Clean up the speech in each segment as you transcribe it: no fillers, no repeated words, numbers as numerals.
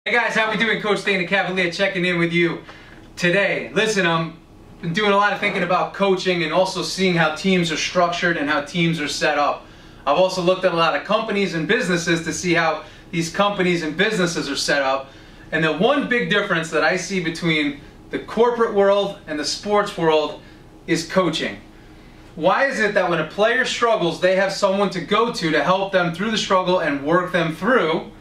Hey guys, how we doing? Coach Dana Cavalier checking in with you today. Listen, I'm been doing a lot of thinking about coaching and also seeing how teams are structured and how teams are set up. I've also looked at a lot of companies and businesses to see how these companies and businesses are set up. And the one big difference that I see between the corporate world and the sports world is coaching. Why is it that when a player struggles, they have someone to go to help them through the struggle and work them through?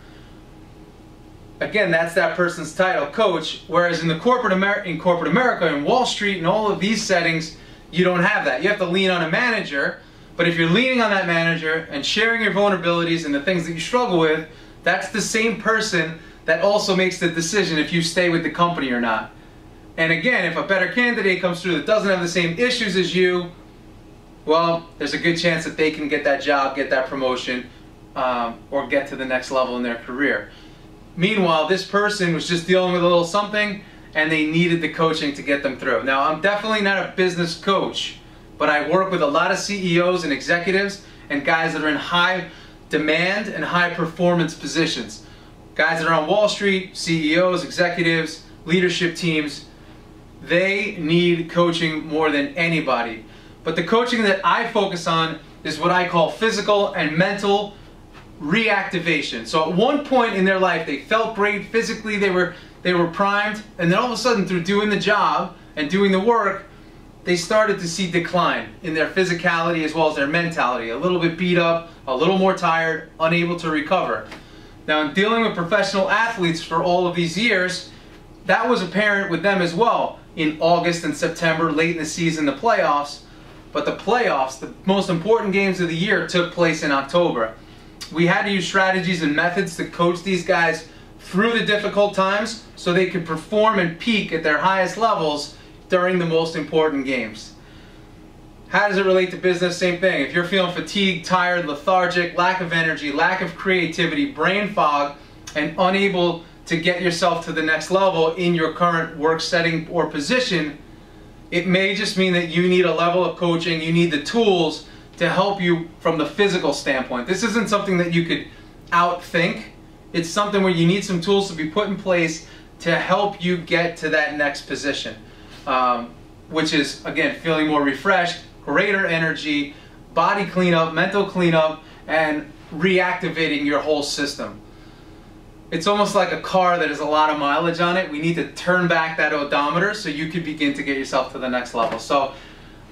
Again, that's that person's title, coach, whereas in corporate America, in Wall Street and all of these settings, you don't have that. You have to lean on a manager, but if you're leaning on that manager and sharing your vulnerabilities and the things that you struggle with, that's the same person that also makes the decision if you stay with the company or not. And again, if a better candidate comes through that doesn't have the same issues as you, well, there's a good chance that they can get that job, get that promotion, or get to the next level in their career. Meanwhile, this person was just dealing with a little something and they needed the coaching to get them through. Now, I'm definitely not a business coach, but I work with a lot of CEOs and executives and guys that are in high demand and high performance positions. Guys that are on Wall Street, CEOs, executives, leadership teams, they need coaching more than anybody. But the coaching that I focus on is what I call physical and mental reactivation. So at one point in their life they felt great physically, they were primed, and then all of a sudden through doing the job and doing the work, they started to see decline in their physicality as well as their mentality. A little bit beat up, a little more tired, unable to recover. Now, in dealing with professional athletes for all of these years, that was apparent with them as well in August and September, late in the season, the playoffs. But the playoffs, the most important games of the year, took place in October. We had to use strategies and methods to coach these guys through the difficult times so they could perform and peak at their highest levels during the most important games. How does it relate to business? Same thing. If you're feeling fatigued, tired, lethargic, lack of energy, lack of creativity, brain fog, and unable to get yourself to the next level in your current work setting or position, it may just mean that you need a level of coaching, you need the tools to help you from the physical standpoint. This isn't something that you could outthink. It's something where you need some tools to be put in place to help you get to that next position, which is, again, feeling more refreshed, greater energy, body cleanup, mental cleanup, and reactivating your whole system. It's almost like a car that has a lot of mileage on it. We need to turn back that odometer so you could begin to get yourself to the next level. So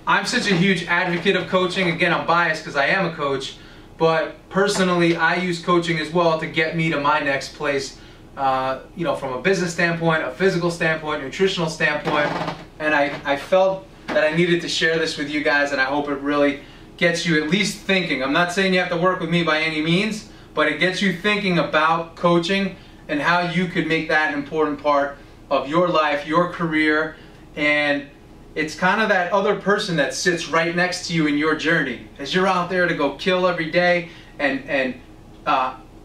I'm such a huge advocate of coaching. Again, I'm biased because I am a coach, but personally I use coaching as well to get me to my next place, you know, from a business standpoint, a physical standpoint, nutritional standpoint, and I felt that I needed to share this with you guys, and I hope it really gets you at least thinking. I'm not saying you have to work with me by any means, but it gets you thinking about coaching and how you could make that an important part of your life, your career, and it's kind of that other person that sits right next to you in your journey. As you're out there to go kill every day and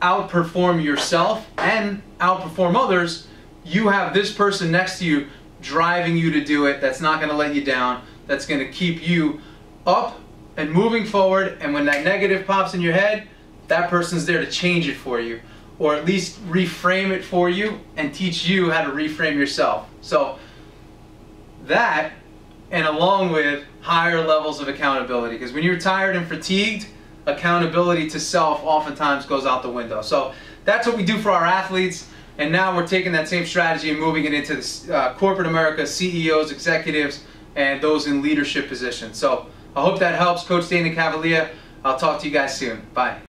outperform yourself and outperform others, you have this person next to you driving you to do it, that's not going to let you down, that's going to keep you up and moving forward, and when that negative pops in your head, that person's there to change it for you, or at least reframe it for you and teach you how to reframe yourself. So that, and along with higher levels of accountability, because when you're tired and fatigued, accountability to self oftentimes goes out the window. So that's what we do for our athletes, and now we're taking that same strategy and moving it into the, corporate America, CEOs, executives, and those in leadership positions. So I hope that helps. Coach Dana Cavalier. I'll talk to you guys soon. Bye.